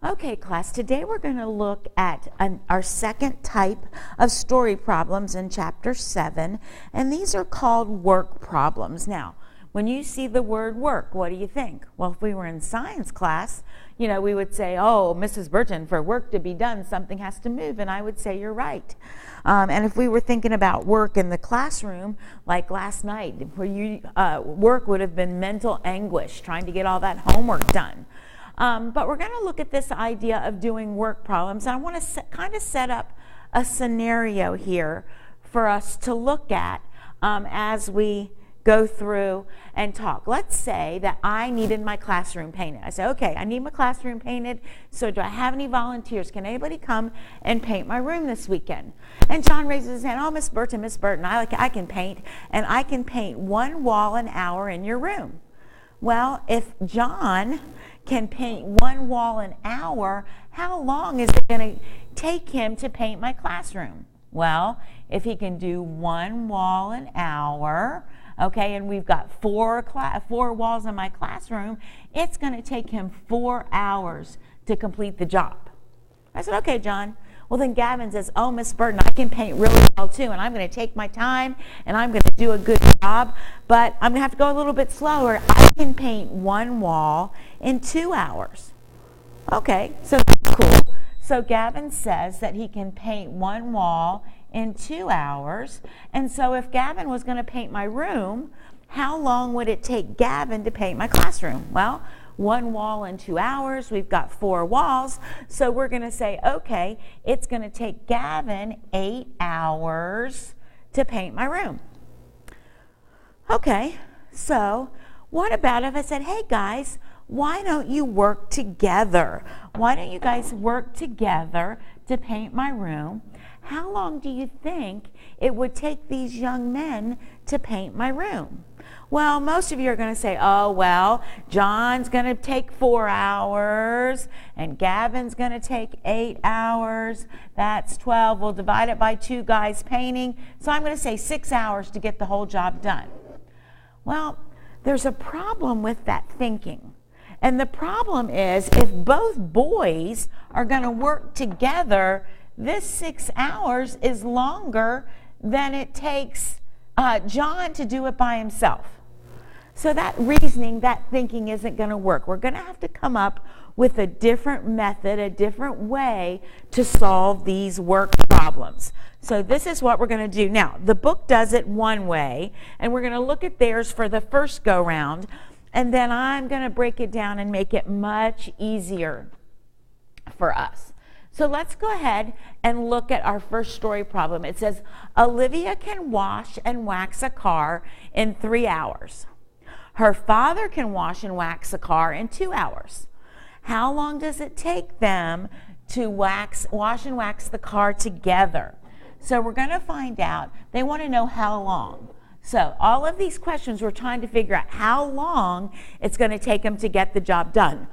Okay, class, today we're going to look at our second type of story problems in Chapter 7, and these are called work problems. Now, when you see the word work, what do you think? Well, if we were in science class, we would say, oh, Mrs. Burton, for work to be done, something has to move, and I would say you're right. And if we were thinking about work in the classroom, like last night, where work would have been mental anguish, trying to get all that homework done. But we're going to look at this idea of doing work problems. I want to kind of set up a scenario here for us to look at as we go through and talk. Let's say that I needed my classroom painted. I say, okay, I need my classroom painted, so do I have any volunteers? Can anybody come and paint my room this weekend? And John raises his hand, oh, Miss Burton, I can paint, and I can paint one wall an hour in your room. Well, if John can paint one wall an hour, how long is it going to take him to paint my classroom? Well, if he can do one wall an hour, okay, and we've got four walls in my classroom, it's going to take him 4 hours to complete the job. I said, okay, John. Well, then Gavin says, oh, Miss Burton, I can paint really well too, and I'm going to take my time, and I'm going to do a good job, but I'm going to have to go a little bit slower. I can paint one wall in 2 hours. Okay, so that's cool. So Gavin says that he can paint one wall in 2 hours, and so if Gavin was going to paint my room, how long would it take Gavin to paint my classroom? Well, one wall in 2 hours, we've got 4 walls, so we're going to say, okay, it's going to take Gavin 8 hours to paint my room. Okay, so what about if I said, hey guys, why don't you work together? Why don't you guys work together to paint my room? How long do you think it would take these young men to paint my room? Well, most of you are going to say, oh, well, John's going to take 4 hours, and Gavin's going to take 8 hours. That's 12. We'll divide it by 2 guys painting. So I'm going to say 6 hours to get the whole job done. Well, there's a problem with that thinking. And the problem is, if both boys are going to work together, this 6 hours is longer than it takes John to do it by himself. So that reasoning, that thinking isn't going to work. We're going to have to come up with a different method, a different way to solve these work problems. So this is what we're going to do. Now, the book does it one way, and we're going to look at theirs for the first go-round, and then I'm going to break it down and make it much easier for us. So let's go ahead and look at our first story problem. It says, Olivia can wash and wax a car in 3 hours. Her father can wash and wax a car in 2 hours. How long does it take them to wash and wax the car together? So we're going to find out. They want to know how long. So all of these questions, we're trying to figure out how long it's going to take them to get the job done.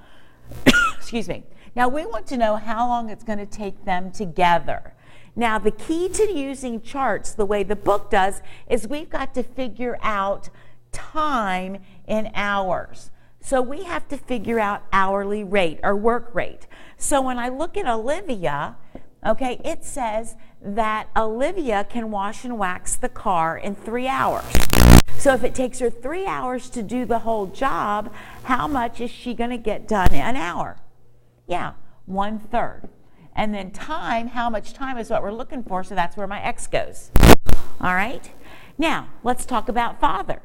Excuse me. Now we want to know how long it's going to take them together. Now the key to using charts the way the book does is we've got to figure out time in hours. So we have to figure out hourly rate or work rate. So when I look at Olivia, okay, it says that Olivia can wash and wax the car in 3 hours. So if it takes her 3 hours to do the whole job, how much is she going to get done in an hour? Yeah, 1/3. And then time, how much time is what we're looking for, so that's where my X goes. All right? Now, let's talk about father.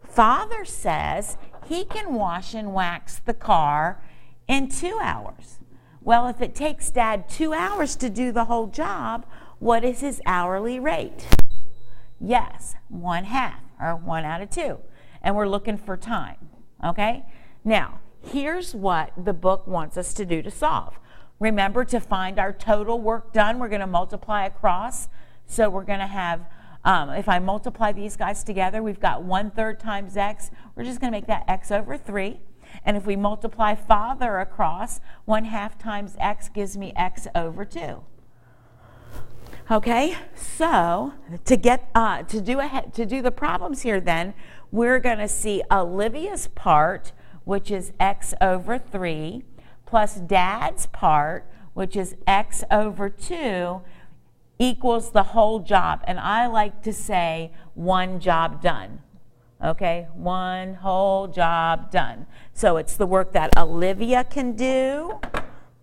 Father says he can wash and wax the car in 2 hours. Well, if it takes Dad 2 hours to do the whole job, what is his hourly rate? Yes, 1/2 or 1 out of 2. And we're looking for time, okay? Now, here's what the book wants us to do to solve. Remember, to find our total work done, we're going to multiply across. So we're going to have, if I multiply these guys together, we've got 1/3 times X. We're just going to make that X over 3. And if we multiply father across, 1/2 times X gives me X over 2. Okay, so to do the problems here then, we're going to see Olivia's part, which is X over 3, plus Dad's part, which is x over 2, equals the whole job. And I like to say one job done. Okay, one whole job done. So it's the work that Olivia can do,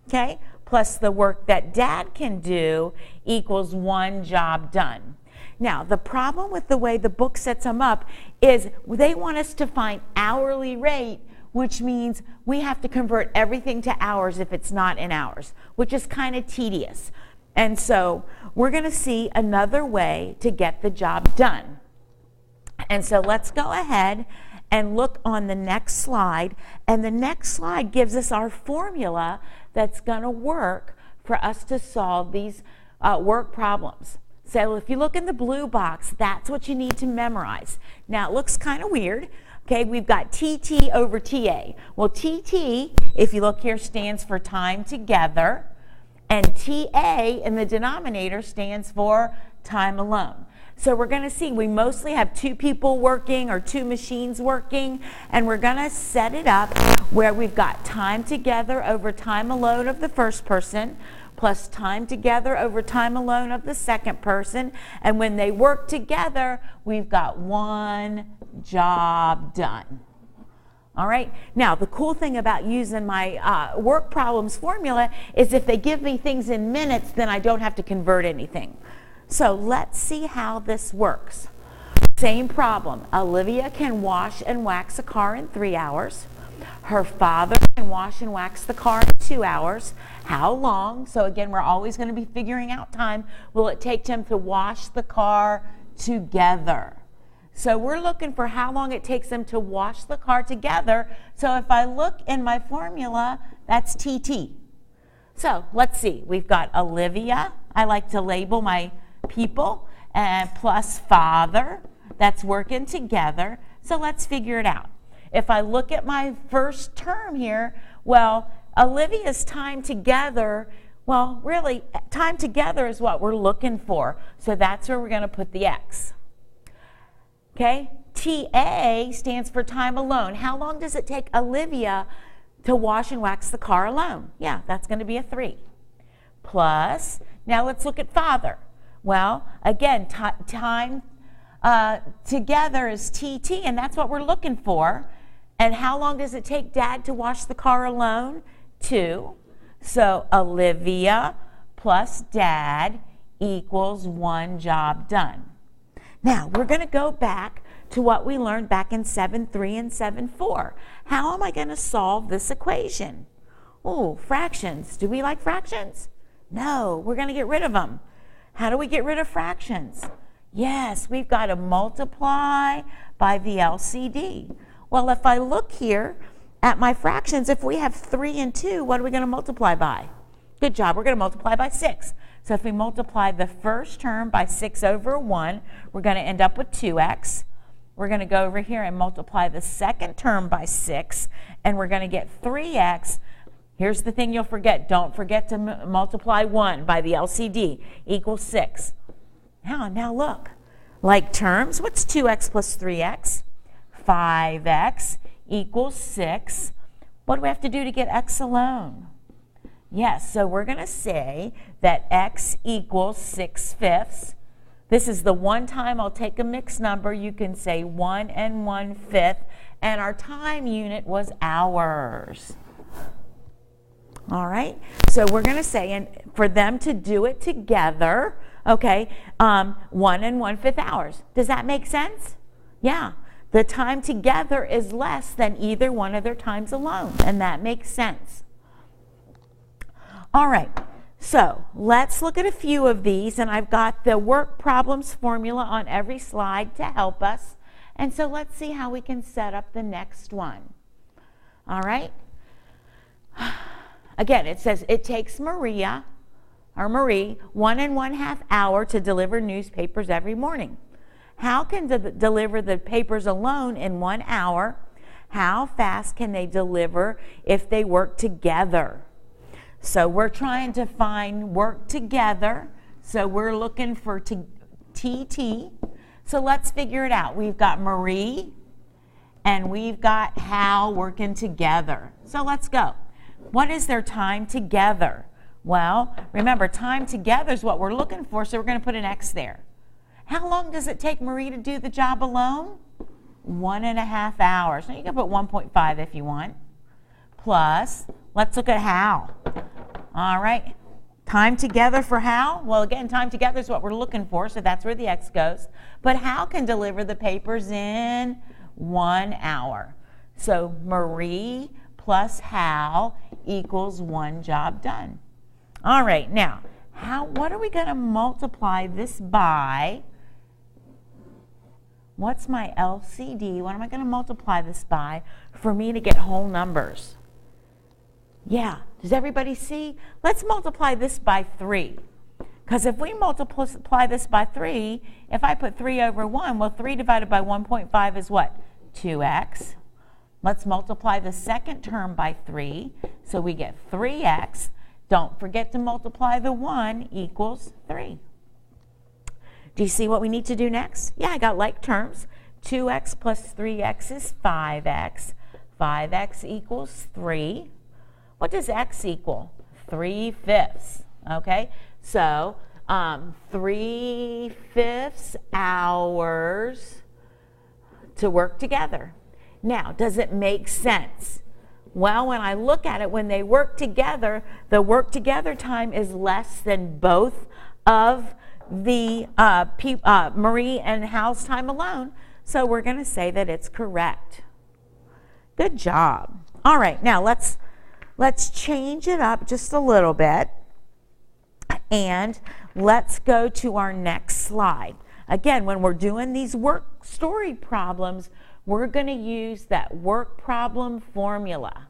okay, plus the work that Dad can do equals one job done. Now, the problem with the way the book sets them up is they want us to find hourly rate, which means we have to convert everything to hours if it's not in hours, which is kind of tedious. And so we're going to see another way to get the job done. And so let's go ahead and look on the next slide. And the next slide gives us our formula that's going to work for us to solve these work problems. So if you look in the blue box, that's what you need to memorize. Now it looks kind of weird. Okay, we've got TT over TA. Well, TT, if you look here, stands for time together. And TA in the denominator stands for time alone. So we're going to see we mostly have two people working or two machines working, and we're going to set it up where we've got time together over time alone of the first person plus time together over time alone of the second person. And when they work together, we've got one job done. All right. Now, the cool thing about using my work problems formula is if they give me things in minutes, then I don't have to convert anything. So let's see how this works. Same problem. Olivia can wash and wax a car in 3 hours. Her father can wash and wax the car in 2 hours. How long? So again, we're always going to be figuring out time. Will it take them to wash the car together? So we're looking for how long it takes them to wash the car together. So if I look in my formula, that's TT. So let's see. We've got Olivia. I like to label my people, and plus father. That's working together. So let's figure it out. If I look at my first term here, well, Olivia's time together, well, really, time together is what we're looking for. So that's where we're going to put the X. Okay, TA stands for time alone. How long does it take Olivia to wash and wax the car alone? Yeah, that's going to be a 3. Plus, now let's look at father. Well, again, time together is TT, and that's what we're looking for. And how long does it take Dad to wash the car alone? 2. So Olivia plus Dad equals one job done. Now, we're going to go back to what we learned back in 7.3 and 7.4. How am I going to solve this equation? Oh, fractions. Do we like fractions? No, we're going to get rid of them. How do we get rid of fractions? Yes, we've got to multiply by the LCD. Well, if I look here at my fractions, if we have 3 and 2, what are we going to multiply by? Good job, we're going to multiply by 6. So if we multiply the first term by 6 over 1, we're going to end up with 2x. We're going to go over here and multiply the second term by 6, and we're going to get 3x. Here's the thing you'll forget. Don't forget to multiply 1 by the LCD equals 6. Now look. Like terms, what's 2x plus 3x? 5x equals 6. What do we have to do to get x alone? Yes, so we're going to say that x equals 6/5. This is the one time I'll take a mixed number. You can say 1 1/5, and our time unit was hours. All right, so we're going to say, and for them to do it together, okay, 1 1/5 hours. Does that make sense? Yeah, the time together is less than either one of their times alone, and that makes sense. All right, so let's look at a few of these, and I've got the work problems formula on every slide to help us. And so let's see how we can set up the next one. All right. Again, it says it takes Marie 1 1/2 hour to deliver newspapers every morning. How can they deliver the papers alone in 1 hour? How fast can they deliver if they work together? So we're trying to find work together. So we're looking for TT. So let's figure it out. We've got Marie and we've got Hal working together. So let's go. What is their time together? Well, remember, time together is what we're looking for, so we're going to put an X there. How long does it take Marie to do the job alone? 1.5 hours. Now you can put 1.5 if you want. Plus, let's look at Hal. All right. Time together for Hal? Well, again, time together is what we're looking for, so that's where the X goes. But Hal can deliver the papers in 1 hour. So Marie plus Hal equals 1 job done. All right, now, what are we going to multiply this by? What's my LCD? What am I going to multiply this by for me to get whole numbers? Yeah, does everybody see? Let's multiply this by 3. Because if we multiply this by 3, if I put 3 over 1, well, 3 divided by 1.5 is what? 2x. Let's multiply the second term by 3, so we get 3x. Don't forget to multiply the 1 equals 3. Do you see what we need to do next? Yeah, I got like terms. 2x plus 3x is 5x. 5x equals 3. What does x equal? 3/5. Okay, so 3/5 hours to work together. Now, does it make sense? Well, when I look at it, when they work together, the work together time is less than both of the Marie and Hal's time alone. So we're going to say that it's correct. Good job. All right, now let's change it up just a little bit. And let's go to our next slide. Again, when we're doing these work story problems, we're going to use that work problem formula.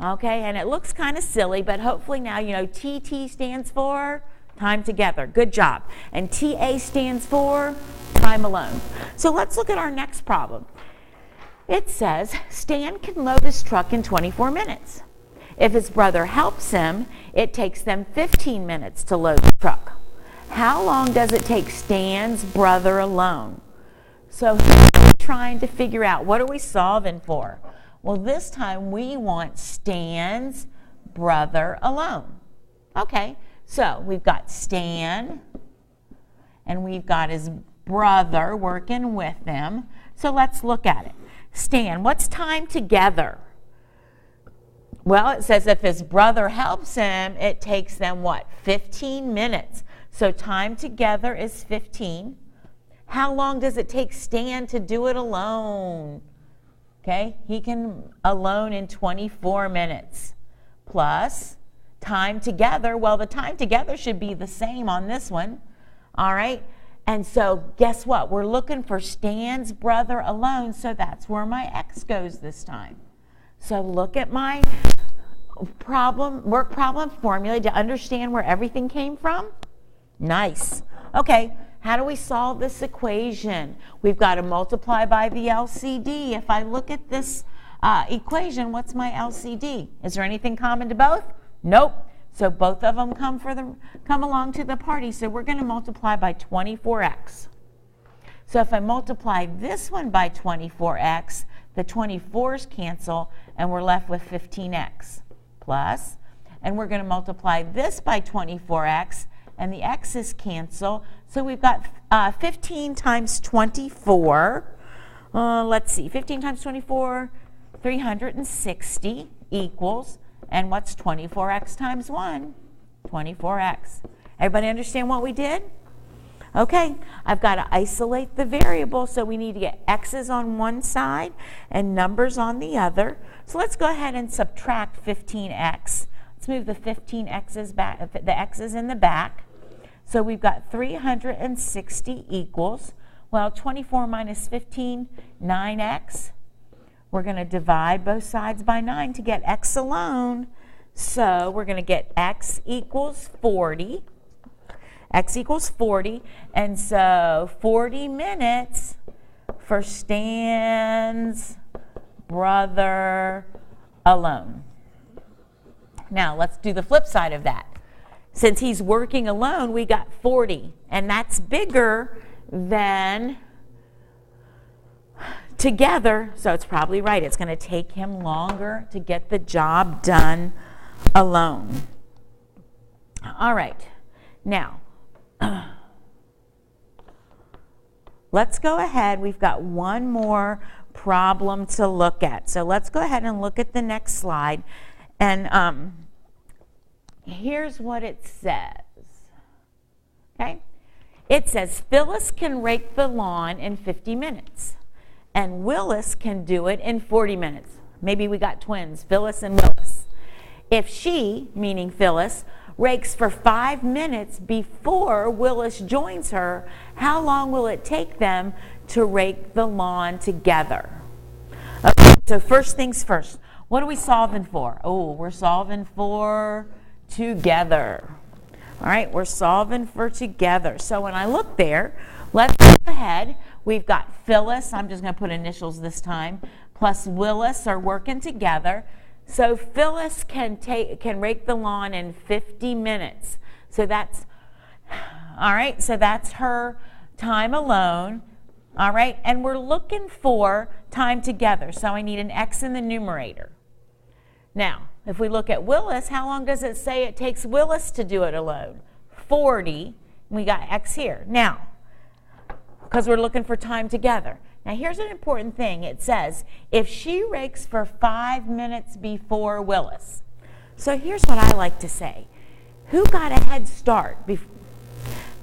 Okay, and it looks kind of silly, but hopefully now you know TT stands for time together. Good job. And TA stands for time alone. So let's look at our next problem. It says Stan can load his truck in 24 minutes. If his brother helps him, it takes them 15 minutes to load the truck. How long does it take Stan's brother alone? So here we're trying to figure out, what are we solving for? Well, this time we want Stan's brother alone. Okay, so we've got Stan and we've got his brother working with him. So let's look at it. Stan, what's time together? Well, it says if his brother helps him, it takes them what? 15 minutes. So time together is 15. How long does it take Stan to do it alone? Okay, he can alone in 24 minutes. Plus time together, well, the time together should be the same on this one. All right, and so guess what? We're looking for Stan's brother alone, so that's where my X goes this time. So look at my work problem formula to understand where everything came from. Nice. Okay, how do we solve this equation? We've got to multiply by the LCD. If I look at this equation, what's my LCD? Is there anything common to both? Nope. So both of them come along to the party. So we're going to multiply by 24x. So if I multiply this one by 24x, the 24's cancel, and we're left with 15x plus. And we're going to multiply this by 24x, and the x's cancel. So we've got 15 times 24. Let's see, 15 times 24, 360 equals, and what's 24x times 1? 24x. Everybody understand what we did? Okay, I've got to isolate the variable, so we need to get x's on one side and numbers on the other. So let's go ahead and subtract 15x. Let's move the 15x's back, the x's in the back. So we've got 360 equals, well, 24 minus 15, 9x. We're going to divide both sides by 9 to get x alone. So we're going to get x equals 40. X equals 40, and so 40 minutes for Stan's brother alone. Now let's do the flip side of that. Since he's working alone, we got 40, and that's bigger than together, so it's probably right. It's going to take him longer to get the job done alone. All right. Now, let's go ahead. We've got one more problem to look at. So let's go ahead and look at the next slide. And here's what it says. Okay? It says Phyllis can rake the lawn in 50 minutes. And Willis can do it in 40 minutes. Maybe we got twins, Phyllis and Willis. If she, meaning Phyllis, rakes for 5 minutes before Willis joins her, how long will it take them to rake the lawn together? Okay, so first things first. What are we solving for? Oh, we're solving for together. All right, we're solving for together. So when I look there, let's go ahead. We've got Phyllis, I'm just going to put initials this time, plus Willis are working together. So Phyllis can rake the lawn in 50 minutes. So that's, all right, so that's her time alone. All right, and we're looking for time together. So I need an X in the numerator. Now, if we look at Willis, how long does it say it takes Willis to do it alone? 40. We got X here. Now, because we're looking for time together. Now, here's an important thing. It says, if she rakes for 5 minutes before Willis. So here's what I like to say. Who got a head start?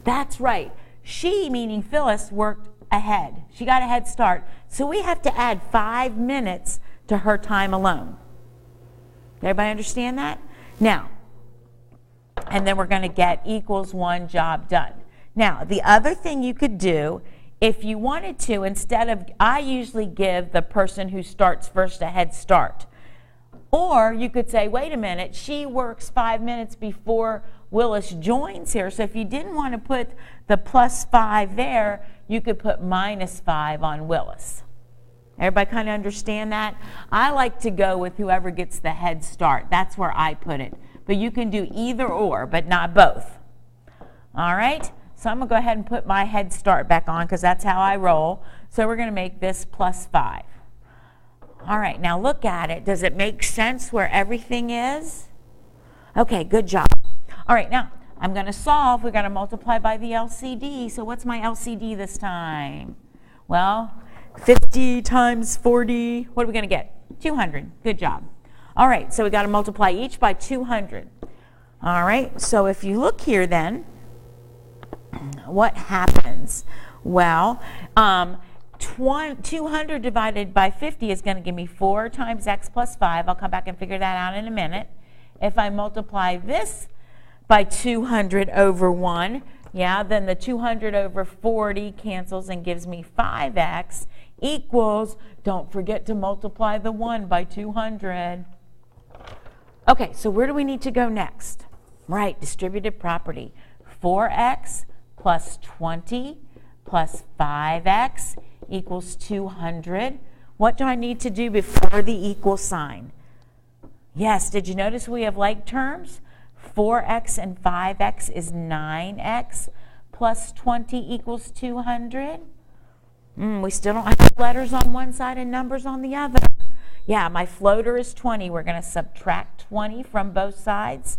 That's right. She, meaning Phyllis, worked ahead. She got a head start. So we have to add 5 minutes to her time alone. Everybody understand that? Now, and then we're going to get equals 1 job done. Now, the other thing you could do, if you wanted to, instead of, I usually give the person who starts first a head start. Or you could say, wait a minute, she works 5 minutes before Willis joins here. So if you didn't want to put the +5 there, you could put -5 on Willis. Everybody kind of understand that? I like to go with whoever gets the head start. That's where I put it. But you can do either or, but not both. All right? So I'm going to go ahead and put my head start back on because that's how I roll. So we're going to make this +5. All right, now look at it. Does it make sense where everything is? Okay, good job. All right, now I'm going to solve. We're going to multiply by the LCD. So what's my LCD this time? Well, 50 times 40. What are we going to get? 200. Good job. All right, so we got to multiply each by 200. All right, so if you look here then, what happens? Well, 200 divided by 50 is going to give me 4 times x plus 5. I'll come back and figure that out in a minute. If I multiply this by 200 over 1, yeah, then the 200 over 40 cancels and gives me 5x equals, don't forget to multiply the 1 by 200. Okay, so where do we need to go next? Right, distributed property. 4x plus 20 plus 5x equals 200. What do I need to do before the equal sign? Yes, did you notice we have like terms? 4x and 5x is 9x plus 20 equals 200. We still don't have letters on one side and numbers on the other. Yeah, my floater is 20. We're going to subtract 20 from both sides.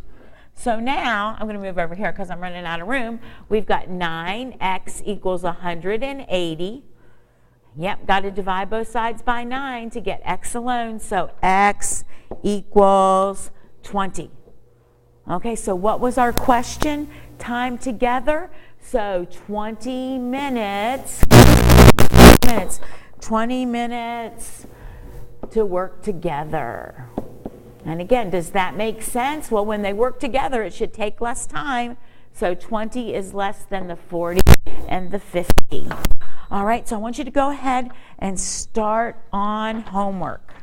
So now, I'm going to move over here because I'm running out of room. We've got 9x equals 180. Yep, got to divide both sides by 9 to get x alone. So x equals 20. Okay, so what was our question? Time together. So 20 minutes to work together. And again, does that make sense? Well, when they work together, it should take less time. So 20 is less than the 40 and the 50. All right, so I want you to go ahead and start on homework.